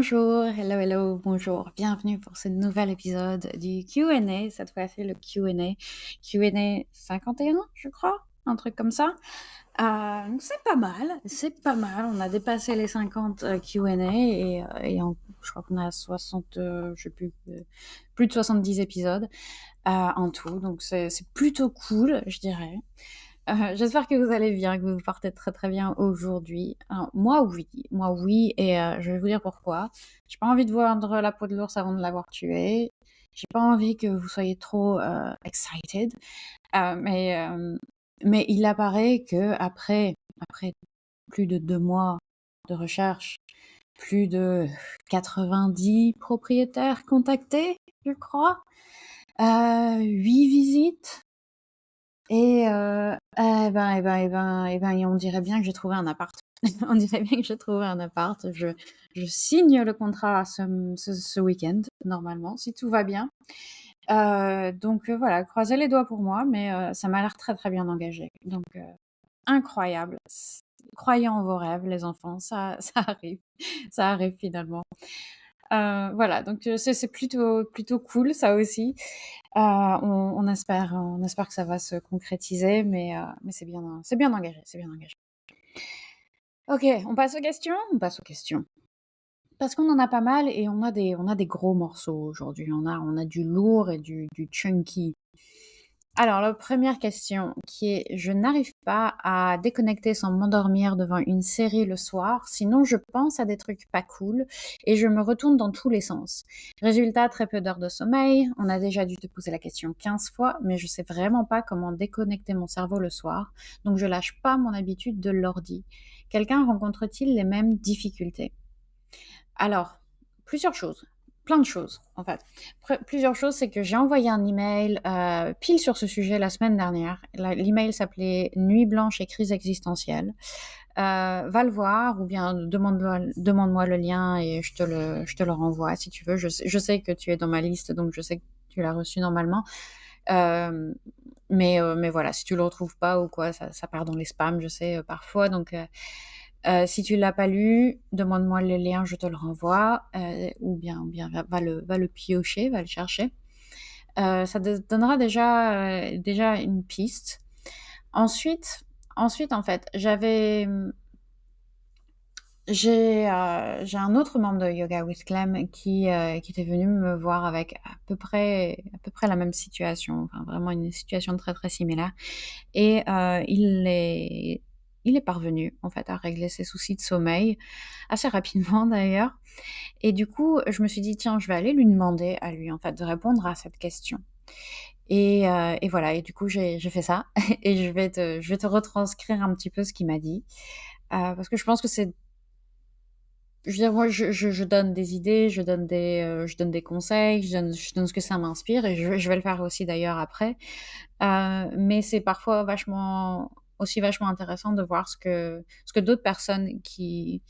Bonjour, hello, hello, bonjour. Bienvenue pour ce nouvel épisode du Q&A. Cette fois-ci, le Q&A. Q&A 51, je crois, un truc comme ça. Donc c'est pas mal, c'est pas mal. On a dépassé les 50 Q&A je crois qu'on a 60, je sais plus de 70 épisodes en tout. Donc c'est plutôt cool, je dirais. J'espère que vous allez bien, que vous vous portez très très bien aujourd'hui. Moi oui, et je vais vous dire pourquoi. J'ai pas envie de vendre la peau de l'ours avant de l'avoir tué. J'ai pas envie que vous soyez trop excited. Euh, mais, euh, mais il apparaît que après plus de 2 mois de recherche, plus de 90 propriétaires contactés, je crois, 8 visites. Et on dirait bien que j'ai trouvé un appart. On dirait bien que j'ai trouvé un appart. Je signe le contrat ce week-end, normalement, si tout va bien. Donc voilà, croisez les doigts pour moi, mais ça m'a l'air très très bien engagé. Donc incroyable. Croyez en vos rêves, les enfants, ça arrive. Ça arrive finalement. Voilà, donc c'est plutôt cool, ça aussi. On espère que ça va se concrétiser, mais c'est bien engagé, c'est bien engagé. Ok, on passe aux questions? On passe aux questions. Parce qu'on en a pas mal et on a des gros morceaux aujourd'hui. On a du lourd et du chunky. Alors, la première question qui est: je n'arrive pas à déconnecter sans m'endormir devant une série le soir, sinon je pense à des trucs pas cool et je me retourne dans tous les sens. Résultat, très peu d'heures de sommeil. On a déjà dû te poser la question 15 fois, mais je sais vraiment pas comment déconnecter mon cerveau le soir, donc je lâche pas mon habitude de l'ordi. Quelqu'un rencontre-t-il les mêmes difficultés? Alors, plusieurs choses. Plein de choses, en fait. Plusieurs choses, c'est que j'ai envoyé un email pile sur ce sujet la semaine dernière. L'email s'appelait Nuit blanche et crise existentielle. Va le voir ou bien demande-moi le lien et je te le renvoie si tu veux. Je sais que tu es dans ma liste, donc je sais que tu l'as reçu normalement. Mais voilà, si tu le retrouves pas ou quoi, ça part dans les spams, je sais, parfois. Donc, si tu l'as pas lu, demande-moi le lien, je te le renvoie, ou bien va le piocher, va le chercher. Ça te donnera déjà une piste. Ensuite, en fait, j'ai un autre membre de Yoga with Clem qui était venu me voir avec à peu près la même situation, enfin vraiment une situation très très similaire. Et il est parvenu en fait à régler ses soucis de sommeil assez rapidement d'ailleurs. Et du coup, je me suis dit tiens, je vais aller lui demander à lui en fait de répondre à cette question. Et voilà. Et du coup, j'ai fait ça et je vais te retranscrire un petit peu ce qu'il m'a dit parce que je pense que c'est je veux dire, moi, je donne des idées, je donne des conseils, je donne ce que ça m'inspire et je vais le faire aussi d'ailleurs après. Mais c'est parfois vachement intéressant de voir ce que d'autres personnes qui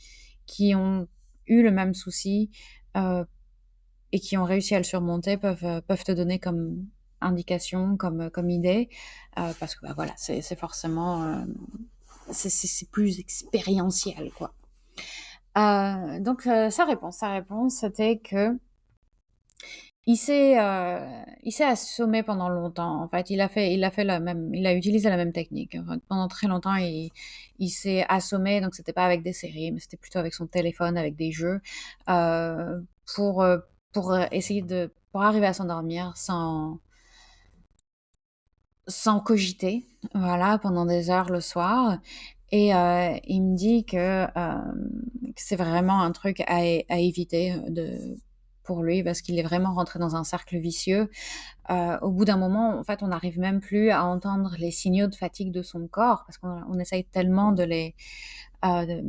ont eu le même souci euh, et qui ont réussi à le surmonter peuvent te donner comme indication, comme idée, parce que bah, voilà, c'est forcément c'est plus expérientiel, quoi. Donc sa réponse, c'était que il s'est assommé pendant longtemps. En fait, il a utilisé la même technique. En fait, pendant très longtemps, il s'est assommé. Donc, c'était pas avec des séries, mais c'était plutôt avec son téléphone, avec des jeux, euh, pour euh, pour arriver à s'endormir sans cogiter, voilà, pendant des heures le soir. Et il me dit que c'est vraiment un truc à éviter pour lui parce qu'il est vraiment rentré dans un cercle vicieux. Au bout d'un moment, en fait, on n'arrive même plus à entendre les signaux de fatigue de son corps parce qu'on essaye tellement euh,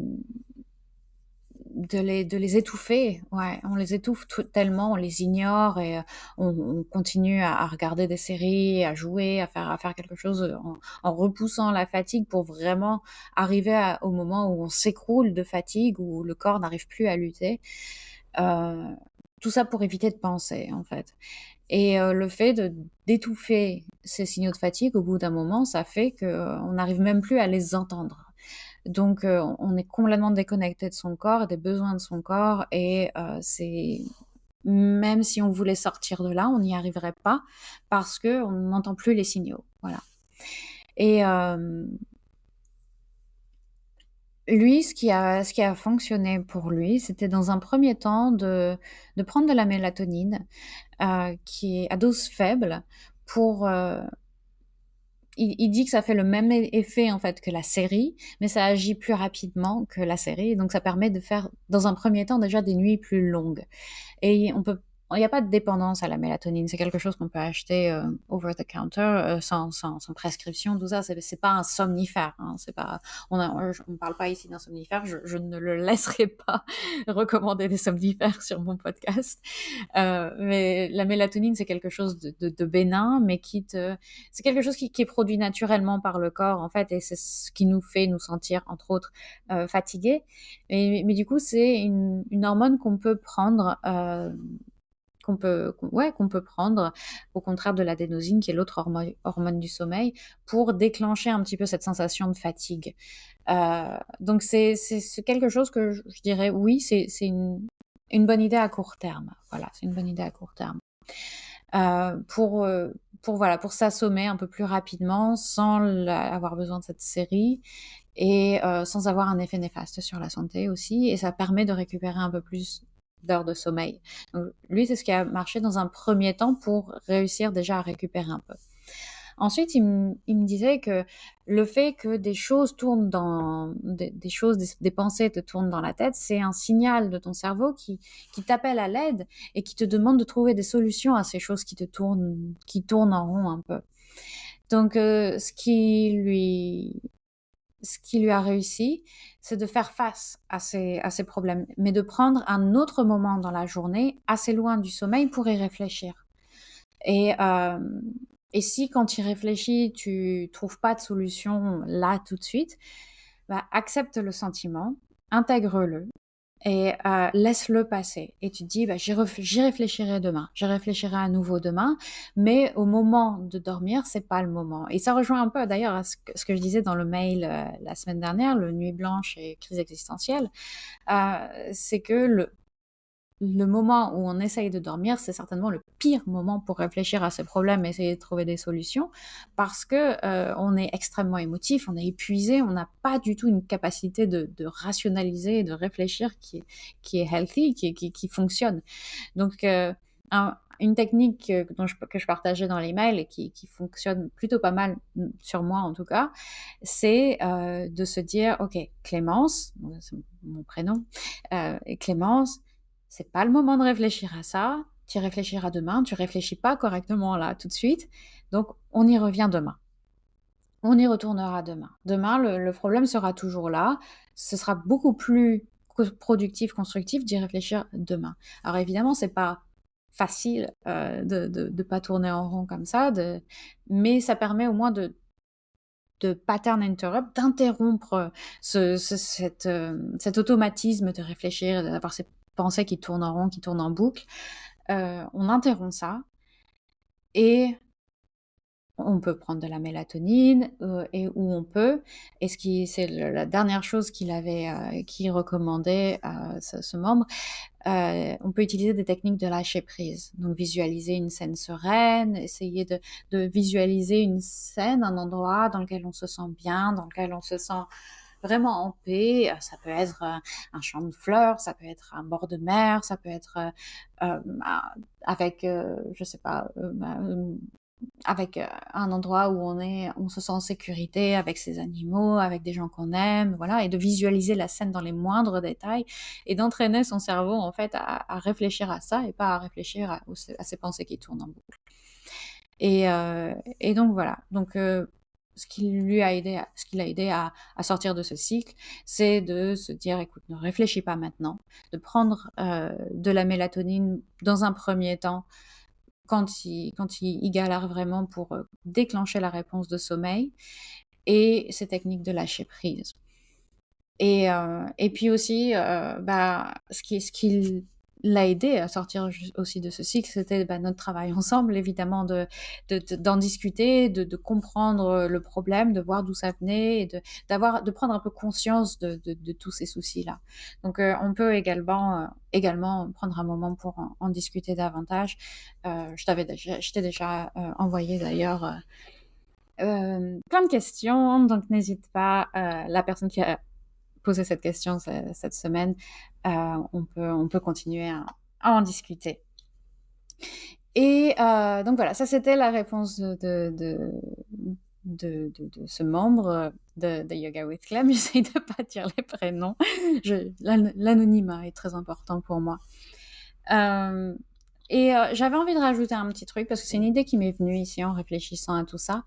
de les étouffer. Ouais, on les étouffe tellement, on les ignore et on continue à regarder des séries, à jouer, à faire quelque chose en repoussant la fatigue pour vraiment arriver au moment où on s'écroule de fatigue, où le corps n'arrive plus à lutter. Euh, tout ça pour éviter de penser, en fait. Et le fait d'étouffer ces signaux de fatigue, au bout d'un moment, ça fait qu'on n'arrive même plus à les entendre. Donc, on est complètement déconnecté de son corps, des besoins de son corps et c'est même si on voulait sortir de là, on n'y arriverait pas parce qu'on n'entend plus les signaux, voilà. Et lui, ce qui a fonctionné pour lui, c'était dans un premier temps de prendre de la mélatonine, qui est à dose faible pour, il dit que ça fait le même effet en fait que la série, mais ça agit plus rapidement que la série, donc ça permet de faire, dans un premier temps, déjà des nuits plus longues. Et il n'y a pas de dépendance à la mélatonine. C'est quelque chose qu'on peut acheter over the counter sans prescription. Tout ça, c'est pas un somnifère. Hein, c'est pas, on ne parle pas ici d'un somnifère. Je ne le laisserai pas recommander des somnifères sur mon podcast. Mais la mélatonine, c'est quelque chose de bénin, mais c'est quelque chose qui est produit naturellement par le corps en fait, et c'est ce qui nous fait nous sentir entre autres fatigués. Mais du coup, c'est une hormone qu'on peut prendre, qu'on peut prendre, au contraire de l'adénosine, qui est l'autre hormone du sommeil, pour déclencher un petit peu cette sensation de fatigue. Donc c'est quelque chose que je dirais, oui, c'est une bonne idée à court terme. Voilà, c'est une bonne idée à court terme. Pour s'assommer un peu plus rapidement sans avoir besoin de cette série et sans avoir un effet néfaste sur la santé aussi, et ça permet de récupérer un peu plus d'heures de sommeil. Donc lui, c'est ce qui a marché dans un premier temps pour réussir déjà à récupérer un peu. Ensuite, il me disait que le fait que des choses tournent des pensées te tournent dans la tête, c'est un signal de ton cerveau qui t'appelle à l'aide et qui te demande de trouver des solutions à ces choses qui tournent en rond un peu. Donc, ce qui lui a réussi, c'est de faire face à ces problèmes, mais de prendre un autre moment dans la journée, assez loin du sommeil, pour y réfléchir. Et, et si quand tu y réfléchis, tu trouves pas de solution là tout de suite, bah, accepte le sentiment, intègre-le et laisse-le passer. Et tu te dis, bah, j'y réfléchirai demain, j'y réfléchirai à nouveau demain, mais au moment de dormir, c'est pas le moment. Et ça rejoint un peu d'ailleurs à ce que je disais dans le mail la semaine dernière, le nuit blanche et crise existentielle, c'est que le moment où on essaye de dormir, c'est certainement le pire moment pour réfléchir à ces problèmes, essayer de trouver des solutions, parce que on est extrêmement émotif, on est épuisé, on n'a pas du tout une capacité de rationaliser et de réfléchir qui est healthy, qui fonctionne. Donc, une technique que je partageais dans l'email et qui fonctionne plutôt pas mal, sur moi en tout cas, c'est de se dire, ok, Clémence, c'est mon prénom, et Clémence, c'est pas le moment de réfléchir à ça, tu y réfléchiras demain, tu réfléchis pas correctement là tout de suite, donc on y revient demain. On y retournera demain. Demain, le problème sera toujours là, ce sera beaucoup plus productif, constructif d'y réfléchir demain. Alors évidemment, c'est pas facile de pas tourner en rond comme ça, mais ça permet au moins de pattern interrupt, d'interrompre cet automatisme de réfléchir, d'avoir ces pensées qui tournent en rond, qui tournent en boucle. On interrompt ça et on peut prendre de la mélatonine, et où on peut, et c'est la dernière chose qu'il recommandait à ce membre, on peut utiliser des techniques de lâcher prise. Donc visualiser une scène sereine, essayer de visualiser une scène, un endroit dans lequel on se sent bien, dans lequel on se sent vraiment en paix. Ça peut être un champ de fleurs, ça peut être un bord de mer, ça peut être avec, je sais pas, avec un endroit où on se sent en sécurité avec ses animaux, avec des gens qu'on aime, voilà, et de visualiser la scène dans les moindres détails et d'entraîner son cerveau en fait à réfléchir à ça et pas à réfléchir à ses pensées qui tournent en boucle. Et donc voilà. Donc ce qui l'a aidé à sortir de ce cycle, c'est de se dire, écoute, ne réfléchis pas maintenant, de prendre de la mélatonine dans un premier temps quand il galère vraiment pour déclencher la réponse de sommeil, et ces techniques de lâcher prise. Et puis aussi, bah, ce qu'il l'a aidé à sortir aussi de ce cycle, c'était notre travail ensemble, évidemment, d'en discuter, de comprendre le problème, de voir d'où ça venait, et de prendre un peu conscience de tous ces soucis-là. Donc, on peut également prendre un moment pour en discuter davantage. Je t'ai déjà envoyé d'ailleurs plein de questions, donc n'hésite pas. La personne qui a posé cette question cette semaine, on peut continuer à en discuter. Et donc voilà, ça c'était la réponse de ce membre de Yoga with Clem. J'essaie de pas dire les prénoms. L'anonymat est très important pour moi. J'avais envie de rajouter un petit truc parce que c'est une idée qui m'est venue ici en réfléchissant à tout ça.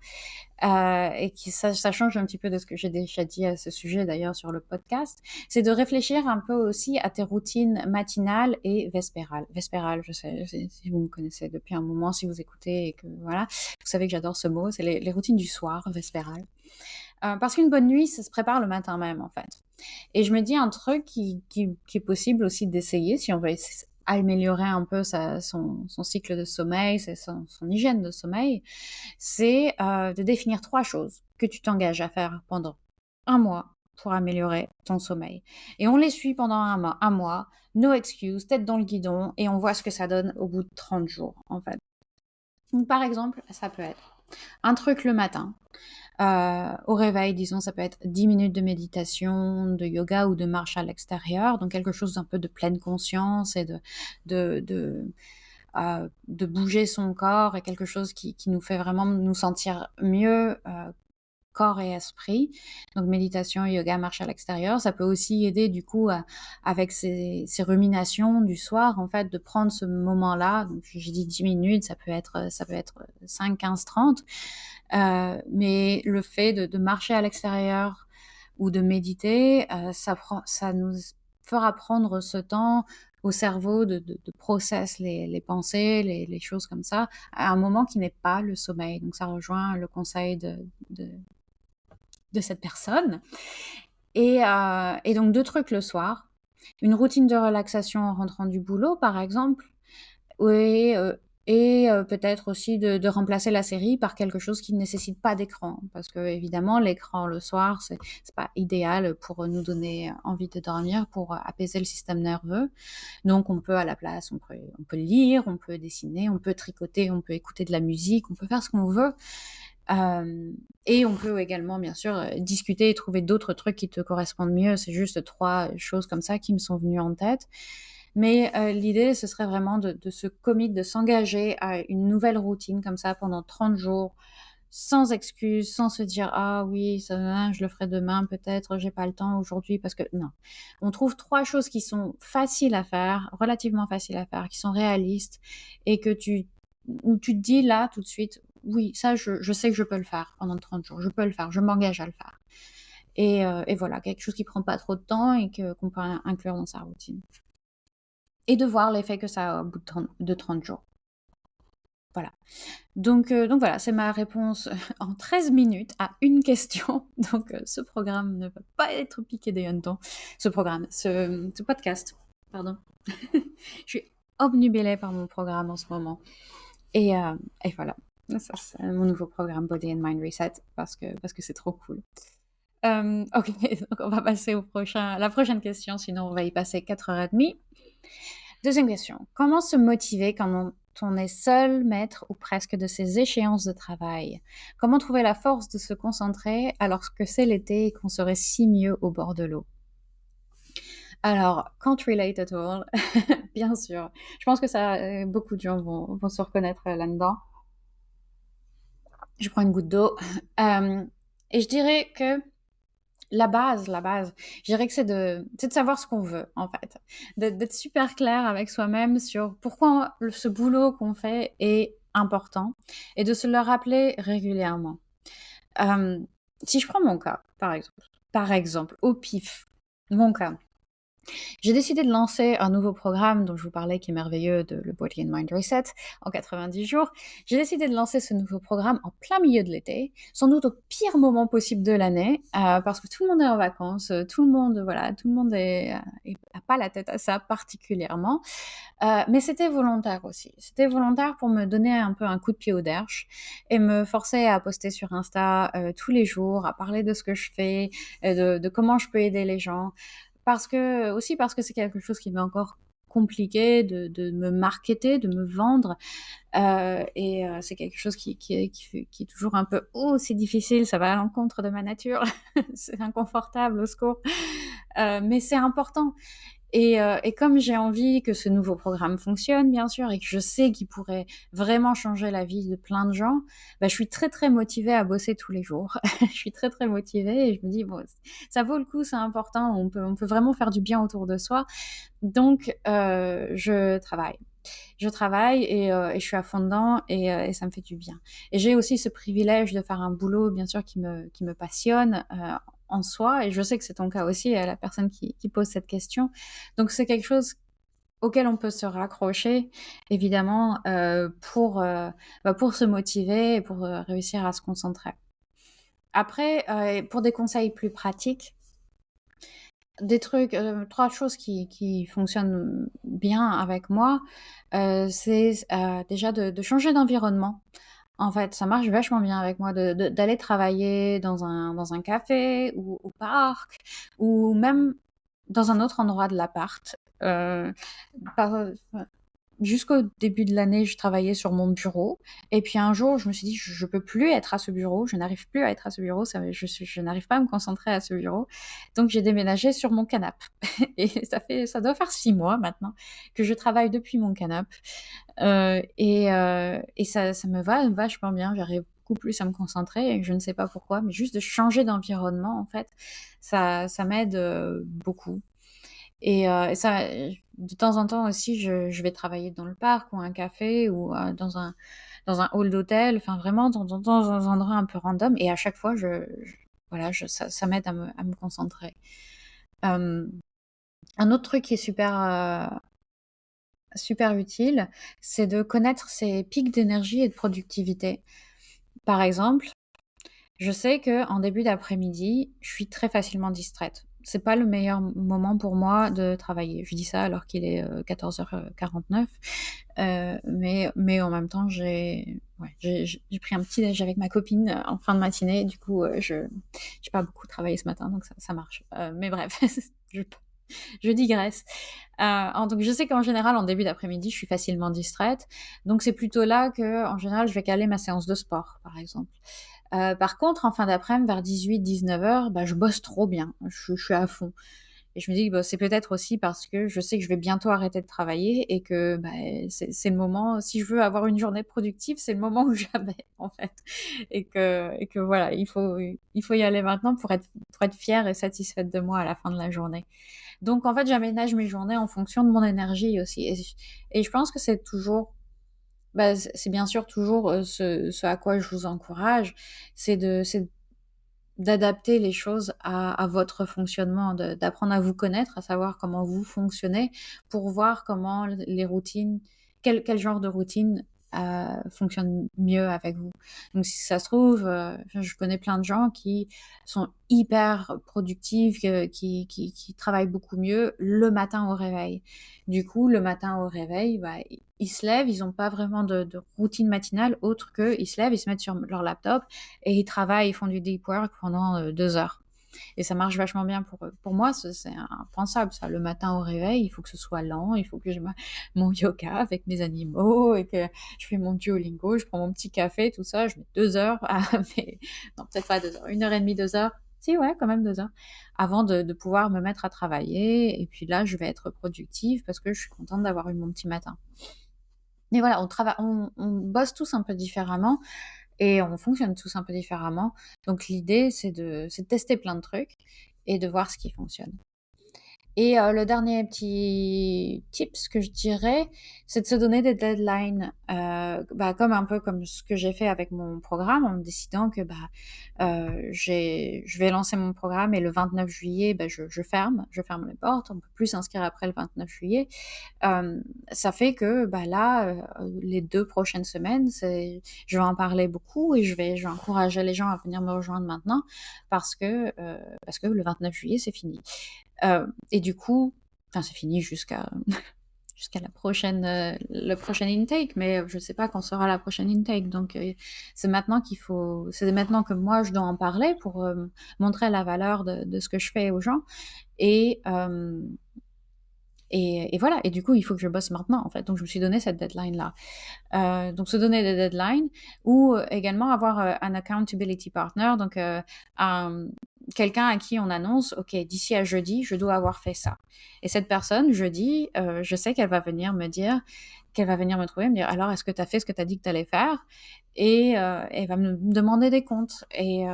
Et ça change un petit peu de ce que j'ai déjà dit à ce sujet d'ailleurs sur le podcast, c'est de réfléchir un peu aussi à tes routines matinales et vespérales. Vespérales, je sais, si vous me connaissez depuis un moment, si vous écoutez et que voilà, vous savez que j'adore ce mot, c'est les routines du soir, vespérales. Parce qu'une bonne nuit, ça se prépare le matin même en fait. Et je me dis un truc qui est possible aussi d'essayer si on veut améliorer un peu son cycle de sommeil, son hygiène de sommeil, c'est de définir 3 choses que tu t'engages à faire pendant un mois pour améliorer ton sommeil. Et on les suit pendant un mois, no excuse, tête dans le guidon, et on voit ce que ça donne au bout de 30 jours, en fait. Donc, par exemple, ça peut être un truc le matin. Au réveil, disons, ça peut être 10 minutes de méditation, de yoga ou de marche à l'extérieur, donc quelque chose d'un peu de pleine conscience et de bouger son corps et quelque chose qui nous fait vraiment nous sentir mieux, corps et esprit. Donc méditation, yoga, marche à l'extérieur. Ça peut aussi aider du coup avec ces ruminations du soir, en fait, de prendre ce moment-là. Donc j'ai dit 10 minutes, ça peut être 5, 15, 30. Mais le fait de marcher à l'extérieur ou de méditer, ça nous fera prendre ce temps au cerveau de process les pensées, les choses comme ça, à un moment qui n'est pas le sommeil. Donc ça rejoint le conseil de cette personne. Et donc 2 trucs le soir. Une routine de relaxation en rentrant du boulot, par exemple. Et peut-être aussi de remplacer la série par quelque chose qui ne nécessite pas d'écran. Parce que, évidemment, l'écran le soir, c'est pas idéal pour nous donner envie de dormir, pour apaiser le système nerveux. Donc, on peut à la place, on peut lire, on peut dessiner, on peut tricoter, on peut écouter de la musique, on peut faire ce qu'on veut. Et on peut également, bien sûr, discuter et trouver d'autres trucs qui te correspondent mieux. C'est juste 3 choses comme ça qui me sont venues en tête. Mais l'idée, ce serait vraiment de se commit, de s'engager à une nouvelle routine comme ça pendant 30 jours, sans excuse, sans se dire ah oui, ça, je le ferai demain peut-être, j'ai pas le temps aujourd'hui parce que non. On trouve 3 choses qui sont faciles à faire, relativement faciles à faire, qui sont réalistes et où tu te dis là tout de suite oui, ça je sais que je peux le faire pendant 30 jours, je peux le faire, je m'engage à le faire. Et voilà, quelque chose qui prend pas trop de temps et qu'on peut inclure dans sa routine. Et de voir l'effet que ça a au bout de 30 jours. Voilà. Donc voilà, c'est ma réponse en 13 minutes à une question. Donc ce programme ne va pas être piqué des hannetons. Ce podcast, pardon. Je suis obnubilée par mon programme en ce moment. Et voilà. Ça, c'est mon nouveau programme Body and Mind Reset parce que c'est trop cool. Ok, donc on va passer la prochaine question, sinon on va y passer 4h30. Deuxième question. Comment se motiver quand on est seul, maître ou presque de ses échéances de travail? Comment trouver la force de se concentrer alors que c'est l'été et qu'on serait si mieux au bord de l'eau? Alors, can't relate at all, bien sûr. Je pense que beaucoup de gens vont se reconnaître là-dedans. Je prends une goutte d'eau. Et je dirais que la base, je dirais que c'est de savoir ce qu'on veut, en fait. D'être super clair avec soi-même sur pourquoi ce boulot qu'on fait est important et de se le rappeler régulièrement. Si je prends mon cas, par exemple, au pif, mon cas, J'ai décidé de lancer un nouveau programme dont je vous parlais qui est merveilleux, le Body and Mind Reset en 90 jours. J'ai décidé de lancer ce nouveau programme en plein milieu de l'été, sans doute au pire moment possible de l'année, parce que tout le monde est en vacances, tout le monde, voilà, tout le monde a pas la tête à ça particulièrement. Mais c'était volontaire aussi. C'était volontaire pour me donner un peu un coup de pied au derche et me forcer à poster sur Insta tous les jours, à parler de ce que je fais, de comment je peux aider les gens. Parce que c'est quelque chose qui m'est encore compliqué de me marketer, de me vendre. C'est quelque chose qui est toujours un peu oh, c'est difficile, ça va à l'encontre de ma nature, c'est inconfortable, au secours. Mais c'est important. Et comme j'ai envie que ce nouveau programme fonctionne, bien sûr, et que je sais qu'il pourrait vraiment changer la vie de plein de gens, bah, je suis très très motivée à bosser tous les jours. Je suis très très motivée et je me dis bon, ça vaut le coup, c'est important, on peut vraiment faire du bien autour de soi. Donc je travaille. Je travaille et je suis à fond dedans et ça me fait du bien. Et j'ai aussi ce privilège de faire un boulot, bien sûr, qui me passionne en soi. Et je sais que c'est ton cas aussi, la personne qui pose cette question. Donc c'est quelque chose auquel on peut se raccrocher, évidemment, pour se motiver et pour réussir à se concentrer. Après, pour des conseils plus pratiques, des trucs, 3 choses qui fonctionnent bien avec moi, c'est déjà de changer d'environnement. En fait, ça marche vachement bien avec moi d'aller travailler dans un café ou au parc ou même dans un autre endroit de l'appart. Par Jusqu'au début de l'année, je travaillais sur mon bureau et puis un jour, je me suis dit: «Je peux plus être à ce bureau, je n'arrive plus à être à ce bureau, je n'arrive pas à me concentrer à ce bureau». Donc j'ai déménagé sur mon canapé et ça doit faire 6 mois maintenant que je travaille depuis mon canapé, et ça me va vachement bien. J'arrive beaucoup plus à me concentrer et je ne sais pas pourquoi, mais juste de changer d'environnement, en fait, ça m'aide, beaucoup. Et ça, de temps en temps aussi, je vais travailler dans le parc ou un café ou dans un hall d'hôtel, enfin vraiment dans un endroit un peu random. Et à chaque fois, voilà, ça m'aide à me concentrer. Euh, un autre truc qui est super utile, c'est de connaître ses pics d'énergie et de productivité. Par exemple, je sais que en début d'après-midi, je suis très facilement distraite. C'est pas le meilleur moment pour moi de travailler. Je dis ça alors qu'il est 14h49, mais en même temps, j'ai pris un petit déj avec ma copine en fin de matinée. Du coup, j'ai pas beaucoup travaillé ce matin, donc ça marche. Mais bref, je, je digresse. Donc je sais qu'en général, en début d'après-midi, je suis facilement distraite. Donc c'est plutôt là que, en général, je vais caler ma séance de sport, par exemple. Par contre, en fin d'après-midi, vers 18-19 heures, bah, je bosse trop bien. Je suis à fond. Et je me dis que bah, c'est peut-être aussi parce que je sais que je vais bientôt arrêter de travailler et que bah, c'est le moment, si je veux avoir une journée productive, c'est le moment où jamais, en fait. Et que voilà, il faut y aller maintenant pour être fière et satisfaite de moi à la fin de la journée. Donc, en fait, j'aménage mes journées en fonction de mon énergie aussi. Et je pense que c'est toujours bah, c'est bien sûr toujours ce à quoi je vous encourage, c'est d'adapter les choses à votre fonctionnement, d'apprendre à vous connaître, à savoir comment vous fonctionnez, pour voir comment les routines, quel genre de routine fonctionne mieux avec vous. Donc si ça se trouve, je connais plein de gens qui sont hyper productifs, qui travaillent beaucoup mieux le matin au réveil. Du coup, le matin au réveil, bah, ils se lèvent, ils n'ont pas vraiment de routine matinale autre qu'ils se lèvent, ils se mettent sur leur laptop et ils travaillent, ils font du deep work pendant 2 heures. Et ça marche vachement bien pour eux. Pour moi, c'est impensable, ça. Le matin au réveil, il faut que ce soit lent, il faut que j'ai mon yoga avec mes animaux et que je fais mon Duolingo, je prends mon petit café, tout ça. Je mets 2 heures, non, peut-être pas 2 heures, 1 heure et demie, 2 heures. Si, ouais, quand même 2 heures. Avant de pouvoir me mettre à travailler. Et puis là, je vais être productive parce que je suis contente d'avoir eu mon petit matin. Mais voilà, on bosse tous un peu différemment et on fonctionne tous un peu différemment. Donc l'idée, c'est de tester plein de trucs et de voir ce qui fonctionne. Et le dernier petit tips que je dirais, c'est de se donner des deadlines, comme un peu comme ce que j'ai fait avec mon programme en me décidant que, je vais lancer mon programme et le 29 juillet, je ferme les portes, on ne peut plus s'inscrire après le 29 juillet. Hem, Ça fait que, là, les 2 prochaines semaines, je vais en parler beaucoup et je vais encourager les gens à venir me rejoindre maintenant parce que le 29 juillet, c'est fini. Et du coup, enfin, c'est fini jusqu'à la prochaine, le prochain intake, mais je ne sais pas quand sera la prochaine intake. Donc, c'est maintenant que moi je dois en parler pour montrer la valeur de ce que je fais aux gens. Et, et voilà. Et du coup, il faut que je bosse maintenant, en fait. Donc, je me suis donné cette deadline-là. Donc se donner des deadlines ou également avoir un accountability partner, donc quelqu'un à qui on annonce, OK, d'ici à jeudi, je dois avoir fait ça. Et cette personne, jeudi, je sais qu'elle va venir me dire, qu'elle va venir me trouver, me dire, alors est-ce que tu as fait ce que tu as dit que tu allais faire? Et elle va me demander des comptes. Et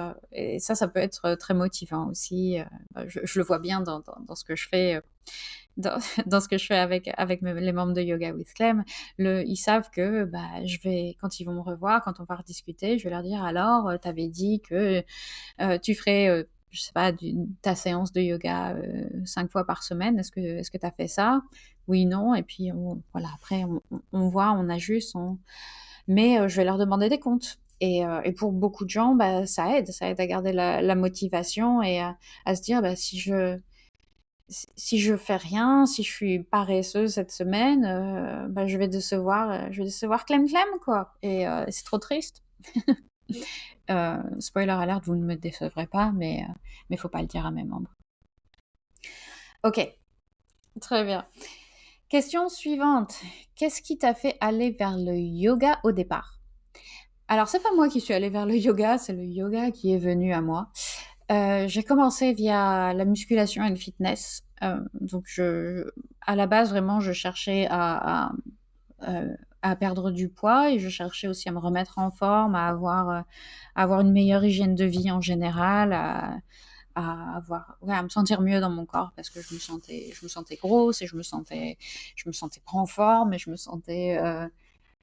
ça peut être très motivant aussi. Je le vois bien dans ce que je fais. Dans, dans ce que je fais avec les membres de Yoga with Clem, ils savent que quand ils vont me revoir, quand on va rediscuter, je vais leur dire alors, tu avais dit que tu ferais, je sais pas, ta séance de yoga 5 fois par semaine. Est-ce que tu as fait ça? Oui, non. Et puis voilà, après on voit, on ajuste, mais je vais leur demander des comptes. Et pour beaucoup de gens, ça aide à garder la motivation et à se dire, si je fais rien, si je suis paresseuse cette semaine, je vais décevoir Clem Clem, quoi. Et c'est trop triste. Spoiler alert, vous ne me décevrez pas, mais faut pas le dire à mes membres. Ok, très bien. Question suivante. Qu'est-ce qui t'a fait aller vers le yoga au départ? Alors, c'est pas moi qui suis allée vers le yoga, c'est le yoga qui est venu à moi. J'ai commencé via la musculation et le fitness. Donc, à la base, vraiment, je cherchais à perdre du poids et je cherchais aussi à me remettre en forme, à avoir une meilleure hygiène de vie en général, à me sentir mieux dans mon corps parce que je me sentais grosse et je me sentais pas en forme et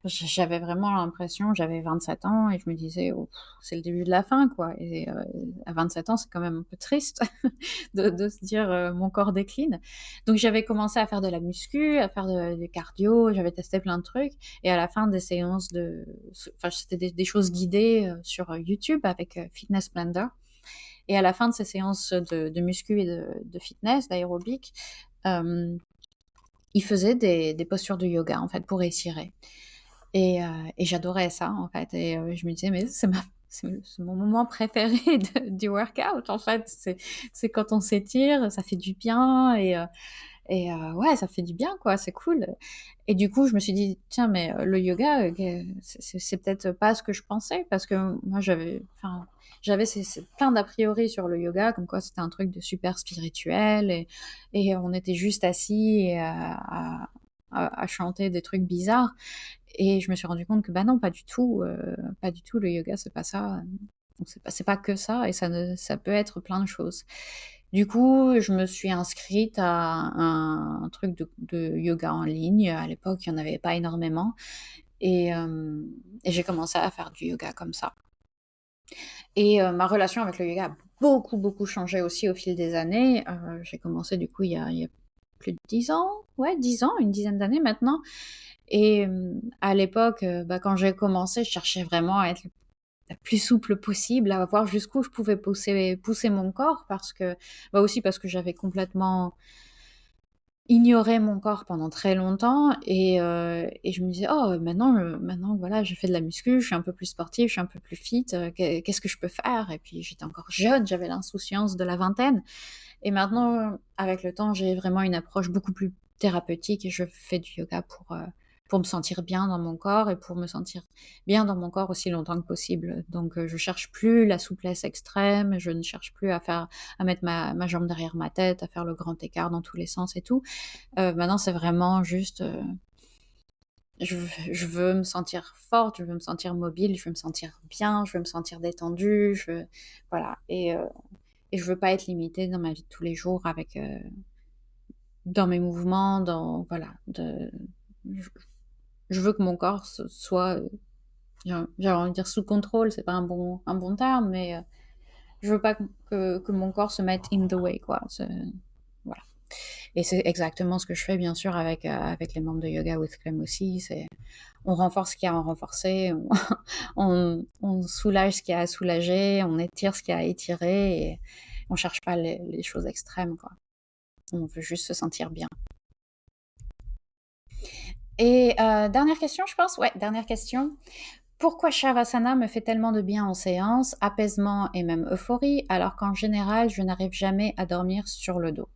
j'avais vraiment l'impression, j'avais 27 ans et je me disais, oh, c'est le début de la fin, quoi. Et à 27 ans, c'est quand même un peu triste de se dire, mon corps décline. Donc j'avais commencé à faire de la muscu, à faire du cardio, j'avais testé plein de trucs. Et à la fin des séances enfin, c'était des choses guidées sur YouTube avec Fitness Blender. Et à la fin de ces séances de muscu et de fitness, d'aérobic, euh, ils faisaient des postures de yoga, en fait, pour étirer. Et j'adorais ça, en fait. Et je me disais, mais c'est mon moment préféré du workout, en fait. C'est quand on s'étire, ça fait du bien. Ouais, ça fait du bien, quoi. C'est cool. Et du coup, je me suis dit, tiens, mais le yoga, c'est peut-être pas ce que je pensais. Parce que moi, j'avais plein d'a priori sur le yoga, comme quoi c'était un truc de super spirituel. Et on était juste assis et à chanter des trucs bizarres. Et je me suis rendu compte que non, pas du tout, le yoga, c'est pas ça. Donc c'est pas que ça, et ça peut être plein de choses. Du coup, je me suis inscrite à un truc de yoga en ligne. À l'époque, il n'y en avait pas énormément. Et j'ai commencé à faire du yoga comme ça. Et ma relation avec le yoga a beaucoup, beaucoup changé aussi au fil des années. J'ai commencé du coup il y a plus de 10 ans, ouais, 10 ans, une dizaine d'années maintenant. Et à l'époque, quand j'ai commencé, je cherchais vraiment à être la plus souple possible, à voir jusqu'où je pouvais pousser mon corps, aussi parce que j'avais complètement ignoré mon corps pendant très longtemps. Et je me disais, oh, maintenant, voilà, je fais de la muscu, je suis un peu plus sportive, je suis un peu plus fit, qu'est-ce que je peux faire? Et puis j'étais encore jeune, j'avais l'insouciance de la vingtaine. Et maintenant, avec le temps, j'ai vraiment une approche beaucoup plus thérapeutique et je fais du yoga pour me sentir bien dans mon corps et pour me sentir bien dans mon corps aussi longtemps que possible. Donc, je cherche plus la souplesse extrême, je ne cherche plus à mettre ma jambe derrière ma tête, à faire le grand écart dans tous les sens et tout. Maintenant, c'est vraiment juste, je veux me sentir forte, je veux me sentir mobile, je veux me sentir bien, je veux me sentir détendue, voilà. Et je veux pas être limitée dans ma vie de tous les jours avec dans mes mouvements, voilà, je je veux que mon corps soit, j'ai envie de dire sous contrôle, c'est pas un bon terme, mais je veux pas que mon corps se mette in the way, quoi. Voilà. Et c'est exactement ce que je fais, bien sûr, avec les membres de Yoga with Clem aussi. On renforce ce qu'il y a à renforcer, on soulage ce qu'il y a à soulager, on étire ce qu'il y a à étirer, et on cherche pas les choses extrêmes, quoi. On veut juste se sentir bien. Et dernière question, je pense. Ouais, dernière question. Pourquoi Shavasana me fait tellement de bien en séance, apaisement et même euphorie, alors qu'en général, je n'arrive jamais à dormir sur le dos?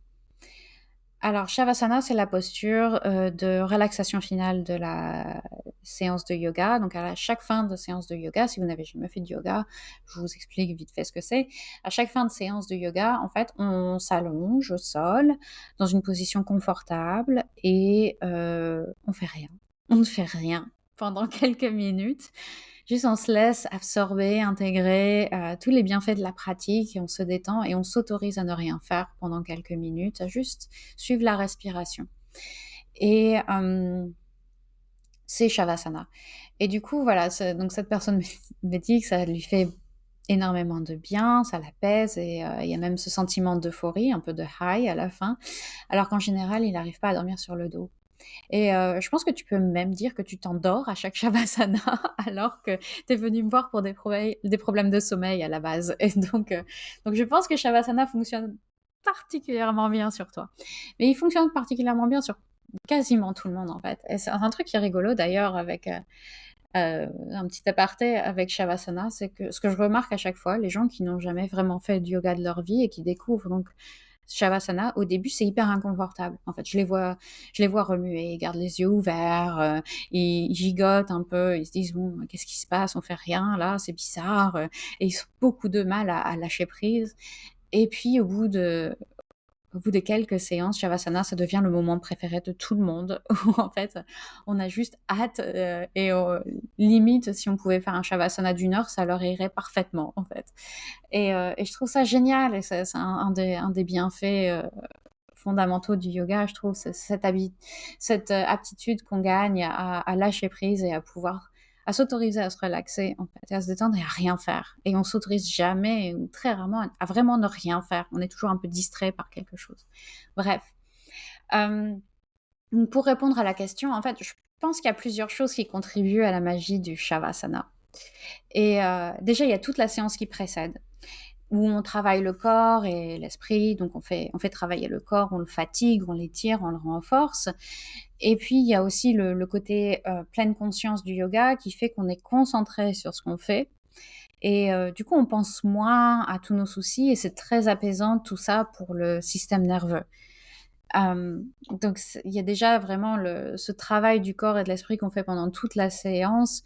Alors, Shavasana, c'est la posture de relaxation finale de la séance de yoga. Donc, à chaque fin de séance de yoga, si vous n'avez jamais fait de yoga, je vous explique vite fait ce que c'est. À chaque fin de séance de yoga, en fait, on s'allonge au sol dans une position confortable et on fait rien. On ne fait rien pendant quelques minutes. Juste, on se laisse absorber, intégrer tous les bienfaits de la pratique, et on se détend et on s'autorise à ne rien faire pendant quelques minutes, à juste suivre la respiration. Et c'est Shavasana. Et du coup, voilà, donc cette personne me dit que ça lui fait énormément de bien, ça l'apaise, et il y a même ce sentiment d'euphorie, un peu de high à la fin, alors qu'en général, il n'arrive pas à dormir sur le dos. Et je pense que tu peux même dire que tu t'endors à chaque Shavasana alors que tu es venu me voir pour des problèmes de sommeil à la base. Et donc je pense que Shavasana fonctionne particulièrement bien sur toi. Mais il fonctionne particulièrement bien sur quasiment tout le monde, en fait. Et c'est un truc qui est rigolo d'ailleurs, avec un petit aparté avec Shavasana, c'est que ce que je remarque à chaque fois, les gens qui n'ont jamais vraiment fait de yoga de leur vie et qui découvrent donc Shavasana, au début, c'est hyper inconfortable. En fait, je les vois remuer, ils gardent les yeux ouverts, ils gigotent un peu, ils se disent: «Bon, qu'est-ce qui se passe? On fait rien là, c'est bizarre», et ils ont beaucoup de mal à lâcher prise. Et puis au bout de quelques séances, Shavasana, ça devient le moment préféré de tout le monde, où en fait, on a juste hâte, et limite, si on pouvait faire un Shavasana d'une heure, ça leur irait parfaitement, en fait. Et je trouve ça génial, et c'est un des bienfaits fondamentaux du yoga, je trouve, c'est cette aptitude qu'on gagne à lâcher prise et à s'autoriser à se relaxer, en fait, et à se détendre et à rien faire. Et on s'autorise jamais, ou très rarement, à vraiment ne rien faire. On est toujours un peu distrait par quelque chose. Bref. Euh, pour répondre à la question, en fait, je pense qu'il y a plusieurs choses qui contribuent à la magie du Shavasana. Et déjà, il y a toute la séance qui précède, où on travaille le corps et l'esprit. Donc, on fait travailler le corps, on le fatigue, on l'étire, on le renforce. Et puis, il y a aussi le côté pleine conscience du yoga, qui fait qu'on est concentré sur ce qu'on fait. Et du coup, on pense moins à tous nos soucis, et c'est très apaisant tout ça pour le système nerveux. Donc, il y a déjà vraiment ce travail du corps et de l'esprit qu'on fait pendant toute la séance,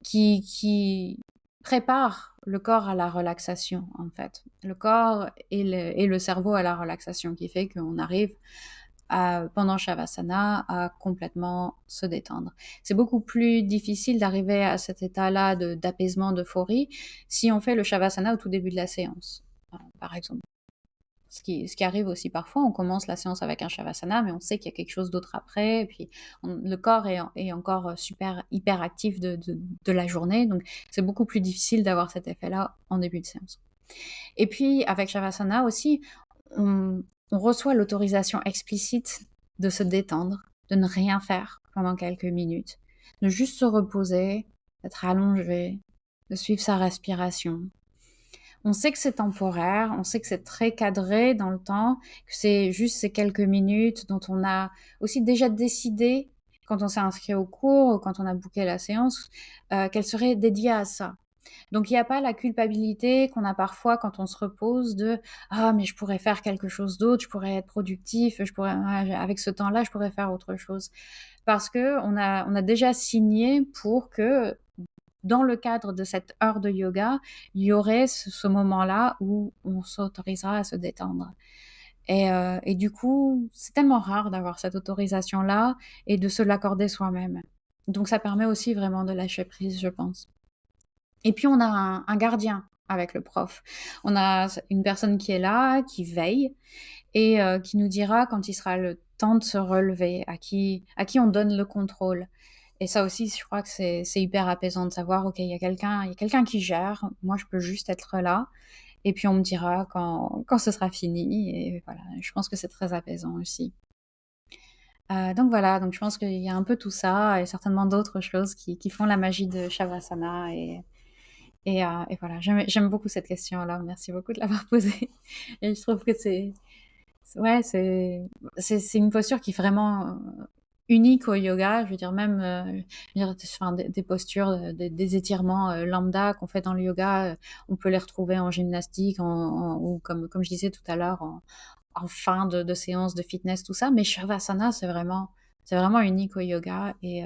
qui prépare le corps à la relaxation, en fait. Le corps et le cerveau à la relaxation, qui fait qu'on arrive pendant Shavasana à complètement se détendre. C'est beaucoup plus difficile d'arriver à cet état-là d'apaisement, d'euphorie, si on fait le Shavasana au tout début de la séance, par exemple. Ce qui arrive aussi parfois, on commence la séance avec un Shavasana, mais on sait qu'il y a quelque chose d'autre après, et puis le corps est encore super hyper actif de la journée, donc c'est beaucoup plus difficile d'avoir cet effet-là en début de séance. Et puis avec Shavasana aussi, on reçoit l'autorisation explicite de se détendre, de ne rien faire pendant quelques minutes, de juste se reposer, d'être allongé, de suivre sa respiration. On sait que c'est temporaire, on sait que c'est très cadré dans le temps, que c'est juste ces quelques minutes dont on a aussi déjà décidé, quand on s'est inscrit au cours ou quand on a booké la séance, qu'elle serait dédiée à ça. Donc il n'y a pas la culpabilité qu'on a parfois quand on se repose de «Ah, mais je pourrais faire quelque chose d'autre, je pourrais être productif, avec ce temps-là, je pourrais faire autre chose». Parce qu'on a déjà signé pour que, dans le cadre de cette heure de yoga, il y aurait ce moment-là où on s'autorisera à se détendre. Et du coup, c'est tellement rare d'avoir cette autorisation-là et de se l'accorder soi-même. Donc ça permet aussi vraiment de lâcher prise, je pense. Et puis on a un gardien avec le prof. On a une personne qui est là, qui veille, et qui nous dira quand il sera le temps de se relever, à qui on donne le contrôle. Et ça aussi, je crois que c'est hyper apaisant de savoir, OK, il y a quelqu'un qui gère, moi je peux juste être là et puis on me dira quand ce sera fini et voilà, je pense que c'est très apaisant aussi. Donc voilà, donc je pense qu'il y a un peu tout ça et certainement d'autres choses qui font la magie de Shavasana et voilà, j'aime beaucoup cette question-là. Merci beaucoup de l'avoir posée et je trouve que ouais, c'est une posture qui est vraiment, unique au yoga. Je veux dire même, je veux dire enfin des postures, des étirements, lambda qu'on fait dans le yoga, on peut les retrouver en gymnastique, ou comme je disais tout à l'heure, en fin de séance de fitness, tout ça. Mais Shavasana, c'est vraiment unique au yoga et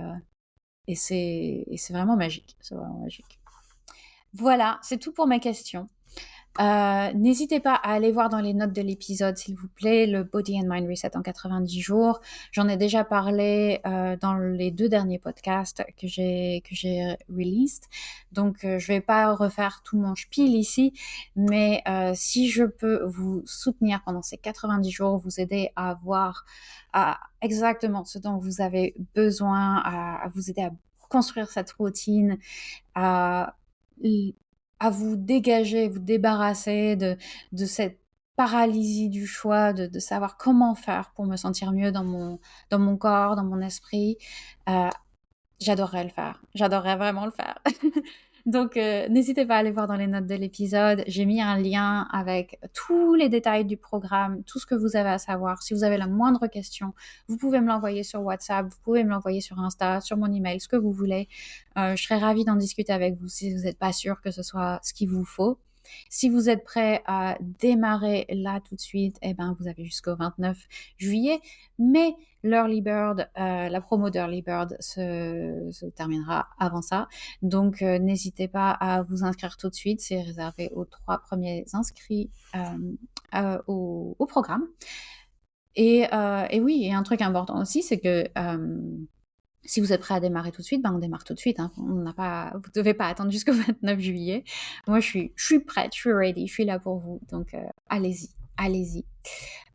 c'est vraiment magique. C'est vraiment magique. Voilà, c'est tout pour mes questions. N'hésitez pas à aller voir dans les notes de l'épisode, s'il vous plaît, le Body and Mind Reset en 90 jours. J'en ai déjà parlé dans les 2 derniers podcasts que j'ai released. Donc, je vais pas refaire tout mon spiel ici, mais si je peux vous soutenir pendant ces 90 jours, vous aider à voir exactement ce dont vous avez besoin, à vous aider à construire cette routine, à à vous dégager, vous débarrasser de cette paralysie du choix, de savoir comment faire pour me sentir mieux dans mon corps, dans mon esprit. Heu, J'adorerais le faire. J'adorerais vraiment le faire. Donc, n'hésitez pas à aller voir dans les notes de l'épisode. J'ai mis un lien avec tous les détails du programme, tout ce que vous avez à savoir. Si vous avez la moindre question, vous pouvez me l'envoyer sur WhatsApp, vous pouvez me l'envoyer sur Insta, sur mon email, ce que vous voulez. Je serais ravie d'en discuter avec vous si vous n'êtes pas sûr que ce soit ce qu'il vous faut. Si vous êtes prêt à démarrer là tout de suite, eh ben, vous avez jusqu'au 29 juillet. Mais l'Early Bird, la promo d'Early Bird se terminera avant ça. Donc, n'hésitez pas à vous inscrire tout de suite. C'est réservé aux 3 premiers inscrits au programme. Et oui, et un truc important aussi, c'est que si vous êtes prêt à démarrer tout de suite, ben on démarre tout de suite. Hein. Vous ne devez pas attendre jusqu'au 29 juillet. Moi, je suis prête, je suis ready, je suis là pour vous. Donc, allez-y, allez-y.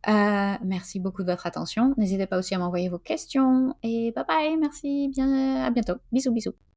Merci beaucoup de votre attention. N'hésitez pas aussi à m'envoyer vos questions. Et bye bye, merci, bien, à bientôt. Bisous, bisous.